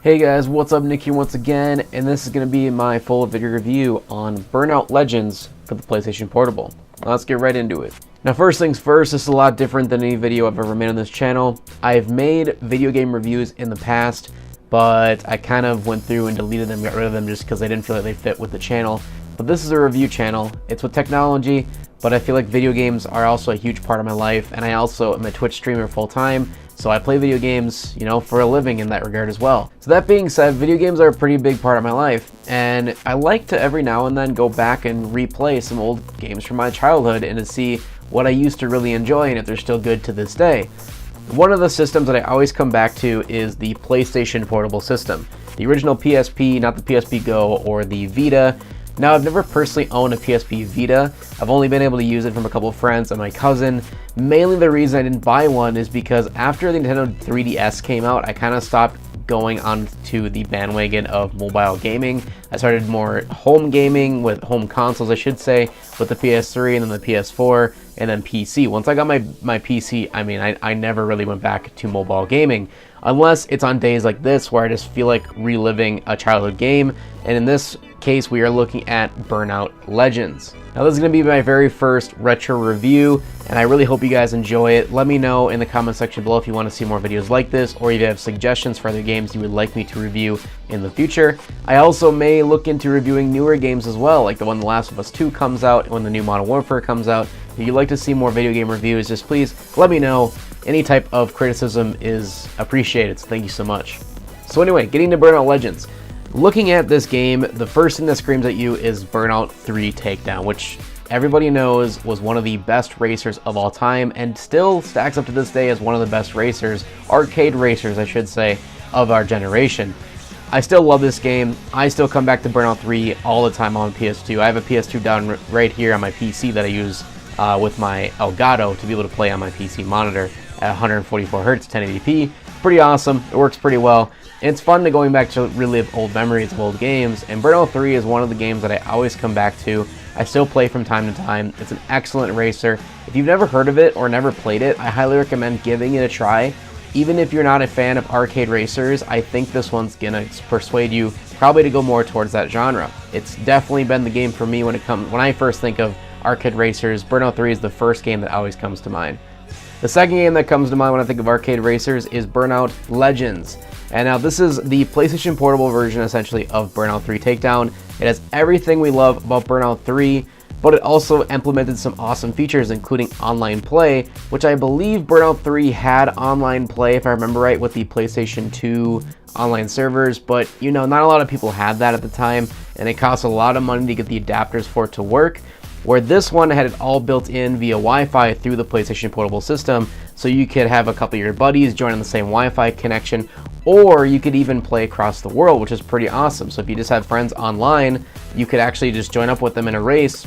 Hey guys, what's up? Nick here once again, and this is going to be my full video review on Burnout Legends for the PlayStation Portable. Let's get right into it. Now first things first, this is a lot different than any video I've ever made on this channel. I've made video game reviews in the past, but I kind of went through and deleted them, got rid of them just because I didn't feel like they fit with the channel. But this is a review channel. It's with technology, but I feel like video games are also a huge part of my life, and I also am a Twitch streamer full time. So I play video games, for a living in that regard as well. So that being said, video games are a pretty big part of my life, and I like to every now and then go back and replay some old games from my childhood and to see what I used to really enjoy and if they're still good to this day. One of the systems that I always come back to is the PlayStation Portable system. The original PSP, not the PSP Go or the Vita. Now, I've never personally owned a PSP Vita. I've only been able to use it from a couple of friends and my cousin. Mainly the reason I didn't buy one is because after the Nintendo 3DS came out, I kind of stopped going onto the bandwagon of mobile gaming. I started more home gaming with home consoles, I should say, with the PS3 and then the PS4 and then PC. Once I got my PC, I never really went back to mobile gaming unless it's on days like this where I just feel like reliving a childhood game. And in this case, we are looking at Burnout Legends. Now this is going to be my very first retro review, and I really hope you guys enjoy it. Let me know in the comment section below if you want to see more videos like this, or if you have suggestions for other games you would like me to review in the future. I also may look into reviewing newer games as well, like the one The Last of Us 2 comes out, and when the new Modern Warfare comes out. If you'd like to see more video game reviews, just please let me know. Any type of criticism is appreciated, so thank you so much. So anyway, getting to Burnout Legends. Looking at this game, the first thing that screams at you is Burnout 3 Takedown, which everybody knows was one of the best racers of all time and still stacks up to this day as one of the best racers, arcade racers I should say, of our generation. I still love this game. I still come back to Burnout 3 all the time on PS2. I have a PS2 down right here on my PC that I use with my Elgato to be able to play on my PC monitor at 144 Hz, 1080p. Pretty awesome. It works pretty well. And it's fun to going back to relive old memories of old games, and Burnout 3 is one of the games that I always come back to. I still play from time to time. It's an excellent racer. If you've never heard of it or never played it, I highly recommend giving it a try. Even if you're not a fan of arcade racers, I think this one's gonna persuade you probably to go more towards that genre. It's definitely been the game for me when I first think of arcade racers. Burnout 3 is the first game that always comes to mind. The second game that comes to mind when I think of arcade racers is Burnout Legends. And now this is the PlayStation Portable version essentially of Burnout 3 Takedown. It has everything we love about Burnout 3, but it also implemented some awesome features including online play, which I believe Burnout 3 had online play if I remember right with the PlayStation 2 online servers, but not a lot of people had that at the time, and it cost a lot of money to get the adapters for it to work. Where this one had it all built in via Wi-Fi through the PlayStation Portable system, so you could have a couple of your buddies join on the same Wi-Fi connection, or you could even play across the world, which is pretty awesome. So if you just have friends online, you could actually just join up with them in a race,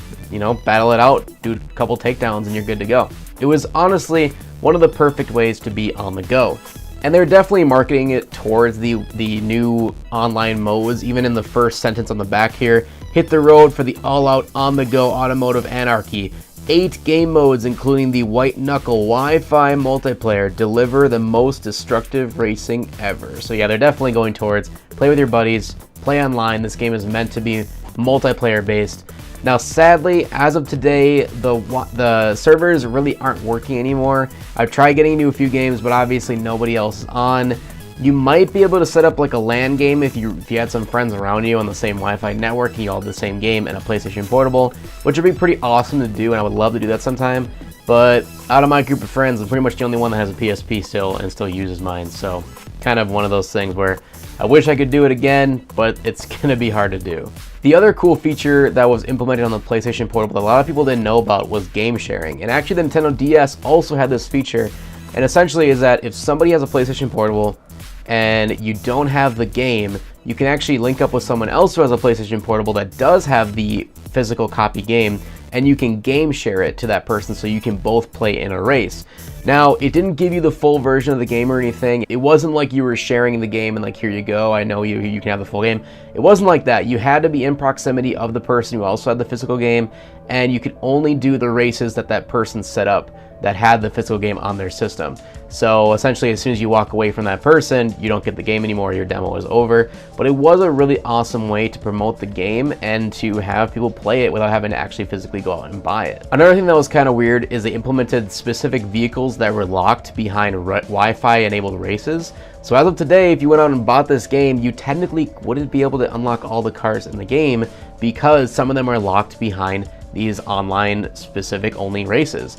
battle it out, do a couple takedowns, and you're good to go. It was honestly one of the perfect ways to be on the go. And they're definitely marketing it towards the new online modes, even in the first sentence on the back here. Hit the road for the all-out, on-the-go automotive anarchy. 8 game modes, including the white knuckle Wi-Fi multiplayer, deliver the most destructive racing ever. So yeah, they're definitely going towards play with your buddies, play online. This game is meant to be multiplayer based. Now, sadly, as of today, the servers really aren't working anymore. I've tried getting into a few games, but obviously nobody else is on. You might be able to set up like a LAN game if you had some friends around you on the same Wi-Fi network and you all have the same game and a PlayStation Portable, which would be pretty awesome to do, and I would love to do that sometime. But out of my group of friends, I'm pretty much the only one that has a PSP still and still uses mine, so kind of one of those things where I wish I could do it again, but it's gonna be hard to do. The other cool feature that was implemented on the PlayStation Portable that a lot of people didn't know about was game sharing. And actually the Nintendo DS also had this feature, and essentially is that if somebody has a PlayStation Portable and you don't have the game, you can actually link up with someone else who has a PlayStation Portable that does have the physical copy game, and you can game share it to that person so you can both play in a race. Now, it didn't give you the full version of the game or anything. It wasn't like you were sharing the game and like, here you go, I know you can have the full game. It wasn't like that. You had to be in proximity of the person who also had the physical game, and you could only do the races that that person set up that had the physical game on their system. So essentially, as soon as you walk away from that person, you don't get the game anymore, your demo is over. But it was a really awesome way to promote the game and to have people play it without having to actually physically go out and buy it. Another thing that was kind of weird is they implemented specific vehicles that were locked behind Wi-Fi enabled races. So as of today, if you went out and bought this game, you technically wouldn't be able to unlock all the cars in the game because some of them are locked behind these online specific only races,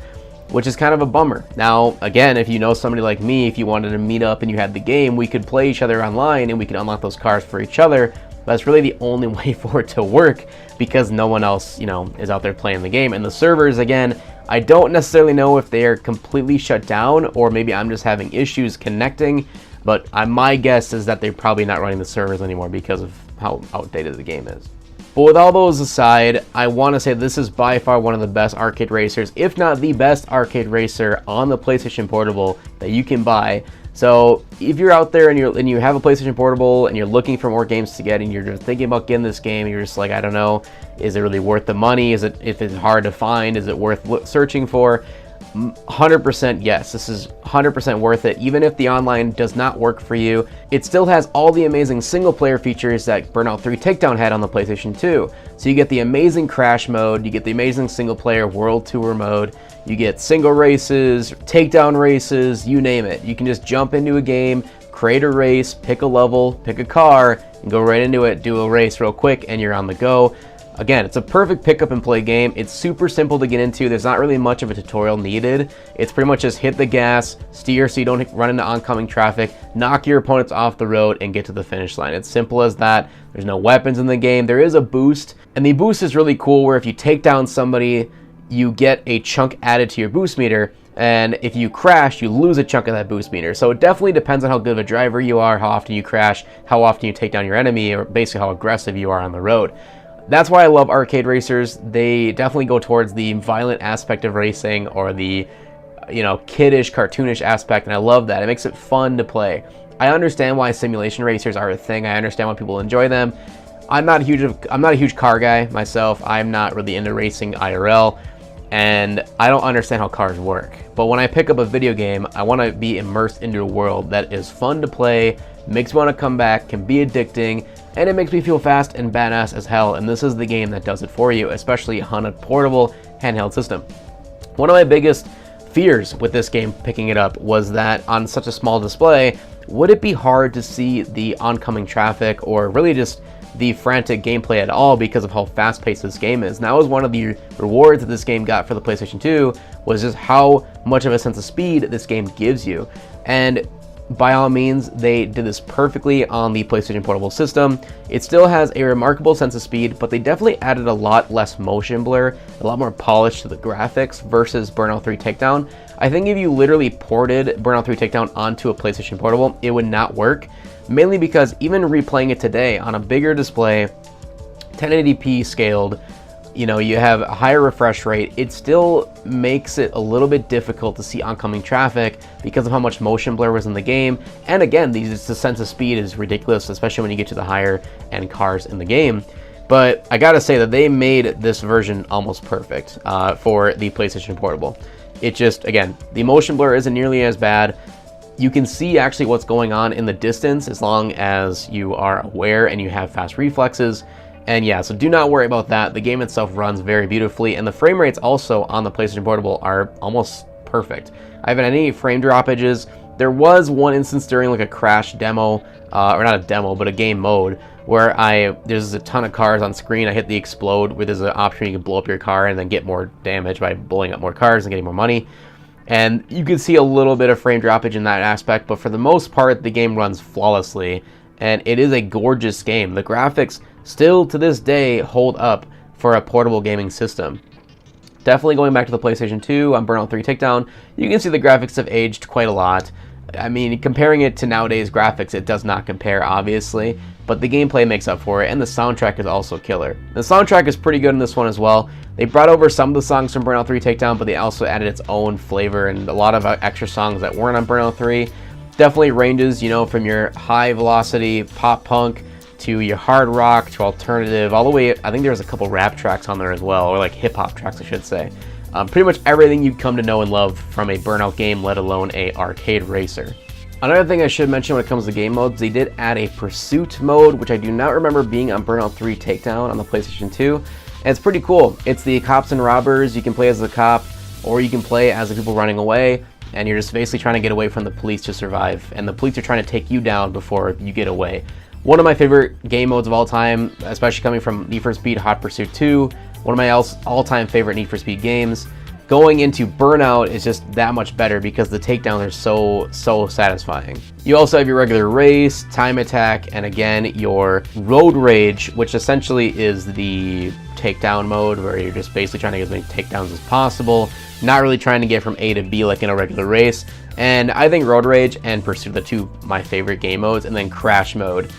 which is kind of a bummer. Now, again, if you know somebody like me, if you wanted to meet up and you had the game, we could play each other online and we could unlock those cars for each other. That's really the only way for it to work because no one else, is out there playing the game. And the servers, again, I don't necessarily know if they are completely shut down or maybe I'm just having issues connecting, but my guess is that they're probably not running the servers anymore because of how outdated the game is. But with all those aside, I want to say this is by far one of the best arcade racers, if not the best arcade racer on the PlayStation Portable that you can buy. So if you're out there and you have a PlayStation Portable and you're looking for more games to get and you're just thinking about getting this game, you're just like, I don't know, is it really worth the money? If it's hard to find, is it worth searching for? 100% yes, this is 100% worth it. Even if the online does not work for you, it still has all the amazing single player features that Burnout 3 Takedown had on the PlayStation 2. So you get the amazing crash mode, you get the amazing single player world tour mode, you get single races, takedown races, you name it. You can just jump into a game, create a race, pick a level, pick a car, and go right into it, do a race real quick, and you're on the go. Again, it's a perfect pick up and play game. It's super simple to get into. There's not really much of a tutorial needed. It's pretty much just hit the gas, steer so you don't run into oncoming traffic, knock your opponents off the road, and get to the finish line. It's simple as that. There's no weapons in the game. There is a boost, and the boost is really cool where if you take down somebody, you get a chunk added to your boost meter, and if you crash, you lose a chunk of that boost meter. So it definitely depends on how good of a driver you are, how often you crash, how often you take down your enemy, or basically how aggressive you are on the road. That's why I love arcade racers. They definitely go towards the violent aspect of racing or the, kiddish, cartoonish aspect, and I love that. It makes it fun to play. I understand why simulation racers are a thing. I understand why people enjoy them. I'm not a huge car guy myself. I'm not really into racing IRL, and I don't understand how cars work. But when I pick up a video game, I want to be immersed into a world that is fun to play, makes me want to come back, can be addicting, and it makes me feel fast and badass as hell, and this is the game that does it for you, especially on a portable handheld system. One of my biggest fears with this game picking it up was that on such a small display, would it be hard to see the oncoming traffic or really just the frantic gameplay at all because of how fast-paced this game is. And that was one of the rewards that this game got for the PlayStation 2, was just how much of a sense of speed this game gives you. And by all means, they did this perfectly on the PlayStation Portable system. It still has a remarkable sense of speed, but they definitely added a lot less motion blur, a lot more polish to the graphics versus Burnout 3 Takedown. I think if you literally ported Burnout 3 Takedown onto a PlayStation Portable, it would not work, mainly because even replaying it today on a bigger display, 1080p scaled, you have a higher refresh rate, it still makes it a little bit difficult to see oncoming traffic because of how much motion blur was in the game. And again, the sense of speed is ridiculous, especially when you get to the higher end cars in the game. But I gotta say that they made this version almost perfect for the PlayStation Portable. It just, again, the motion blur isn't nearly as bad. You can see actually what's going on in the distance as long as you are aware and you have fast reflexes. And yeah, so do not worry about that. The game itself runs very beautifully, and the frame rates also on the PlayStation Portable are almost perfect. I haven't had any frame droppages. There was one instance during like a crash demo, or not a demo, but a game mode, where there's a ton of cars on screen. I hit the explode, where there's an option you can blow up your car and then get more damage by blowing up more cars and getting more money. And you can see a little bit of frame droppage in that aspect, but for the most part, the game runs flawlessly, and it is a gorgeous game. The graphics still to this day hold up for a portable gaming system. Definitely going back to the PlayStation 2 on Burnout 3 Takedown, you can see the graphics have aged quite a lot. I mean, comparing it to nowadays graphics, it does not compare, obviously, but the gameplay makes up for it, and the soundtrack is also killer. The soundtrack is pretty good in this one as well. They brought over some of the songs from Burnout 3 Takedown, but they also added its own flavor and a lot of extra songs that weren't on Burnout 3. Definitely ranges, from your high velocity pop punk to your hard rock to alternative, all the way, I think there's a couple rap tracks on there as well, or like hip hop tracks, I should say. Pretty much everything you'd come to know and love from a Burnout game, let alone a arcade racer. Another thing I should mention when it comes to game modes, they did add a pursuit mode, which I do not remember being on Burnout 3 Takedown on the PlayStation 2. And it's pretty cool. It's the cops and robbers. You can play as the cop, or you can play as the people running away, and you're just basically trying to get away from the police to survive. And the police are trying to take you down before you get away. One of my favorite game modes of all time, especially coming from Need for Speed Hot Pursuit 2, one of my all-time favorite Need for Speed games. Going into Burnout is just that much better because the takedowns are so satisfying. You also have your regular race, time attack, and again, your road rage, which essentially is the takedown mode where you're just basically trying to get as many takedowns as possible, not really trying to get from A to B like in a regular race. And I think road rage and pursuit are the two my favorite game modes, and then crash mode,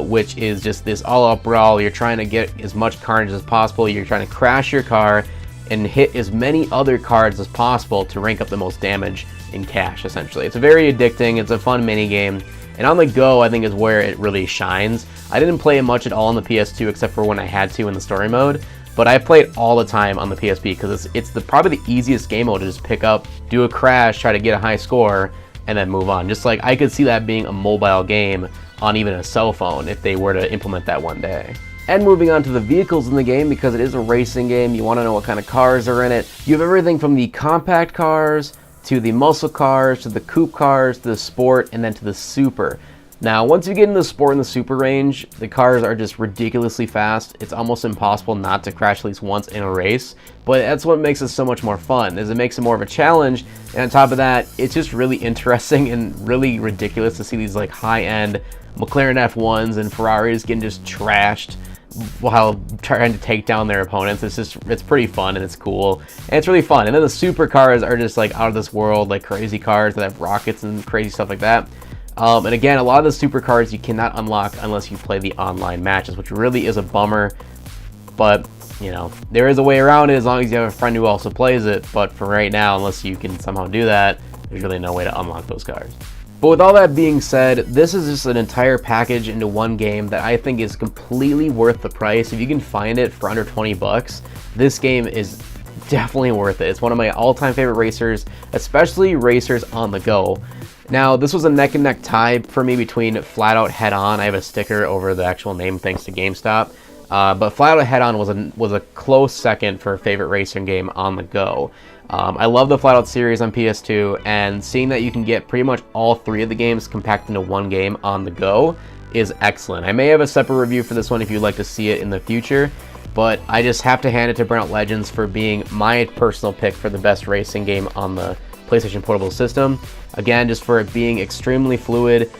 which is just this all-out brawl. You're trying to get as much carnage as possible. You're trying to crash your car and hit as many other cards as possible to rank up the most damage in cash, essentially. It's very addicting, it's a fun mini game, and on the go I think is where it really shines. I didn't play it much at all on the PS2 except for when I had to in the story mode, but I play it all the time on the PSP because it's probably the easiest game mode to just pick up, do a crash, try to get a high score, and then move on. Just like I could see that being a mobile game on even a cell phone if they were to implement that one day. And moving on to the vehicles in the game, because it is a racing game, you want to know what kind of cars are in it. You have everything from the compact cars, to the muscle cars, to the coupe cars, to the sport, and then to the super. Now, once you get into the sport and the super range, the cars are just ridiculously fast. It's almost impossible not to crash at least once in a race, but that's what makes it so much more fun, is it makes it more of a challenge, and on top of that, it's just really interesting and really ridiculous to see these like high-end McLaren F1s and Ferraris getting just trashed while trying to take down their opponents. It's pretty fun and it's cool and it's really fun. And then the supercars are just like out of this world, like crazy cars that have rockets and crazy stuff like that. And again, a lot of the supercars you cannot unlock unless you play the online matches, which really is a bummer, but you know, there is a way around it as long as you have a friend who also plays it. But for right now, unless you can somehow do that, there's really no way to unlock those cars. But with all that being said, this is just an entire package into one game that I think is completely worth the price. If you can find it for under 20 bucks, this game is definitely worth it. It's one of my all-time favorite racers, especially racers on the go. Now, this was a neck and neck tie for me between Flat Out Head On. I have a sticker over the actual name thanks to GameStop. But Flat Out Head On was a close second for a favorite racing game on the go. I love the Flat Out series on PS2, and seeing that you can get pretty much all three of the games compacted into one game on the go is excellent. I may have a separate review for this one if you'd like to see it in the future, but I just have to hand it to Burnout Legends for being my personal pick for the best racing game on the PlayStation Portable system. Again, just for it being extremely fluid,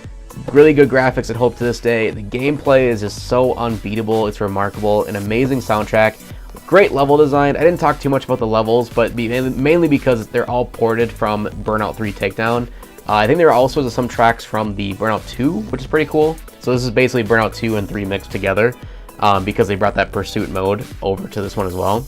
really good graphics at Hope to this day. The gameplay is just so unbeatable, it's remarkable, an amazing soundtrack. Great level design. I didn't talk too much about the levels, but mainly because they're all ported from Burnout 3 Takedown. I think there are also some tracks from the Burnout 2, which is pretty cool. So this is basically Burnout 2 and 3 mixed together, because they brought that pursuit mode over to this one as well.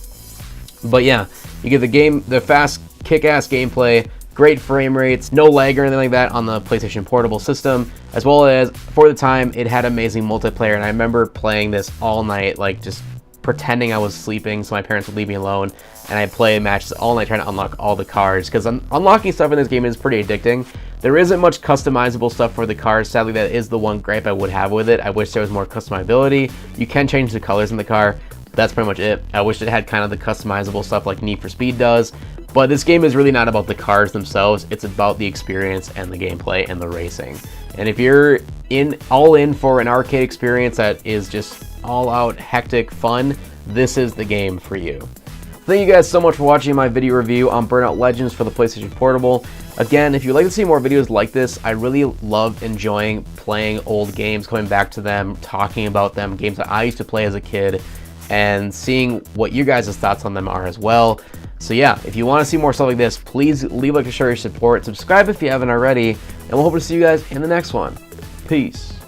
But yeah, you get the fast, kick-ass gameplay, great frame rates, no lag or anything like that on the PlayStation Portable system, as well as, for the time, it had amazing multiplayer, and I remember playing this all night, like just pretending I was sleeping so my parents would leave me alone, and I play matches all night trying to unlock all the cars, because unlocking stuff in this game is pretty addicting. There isn't much customizable stuff for the cars. Sadly, that is the one gripe I would have with it. I wish there was more customizability. You can change the colors in the car, but that's pretty much it. I wish it had kind of the customizable stuff like Need for Speed does, but this game is really not about the cars themselves. It's about the experience and the gameplay and the racing. And if you're all in for an arcade experience that is just all-out hectic fun, this is the game for you. Thank you guys so much for watching my video review on Burnout Legends for the PlayStation Portable. Again, if you'd like to see more videos like this, I really love enjoying playing old games, coming back to them, talking about them, games that I used to play as a kid, and seeing what you guys' thoughts on them are as well. So yeah, if you want to see more stuff like this, please leave a like to show your support, subscribe if you haven't already, and we'll hope to see you guys in the next one. Peace.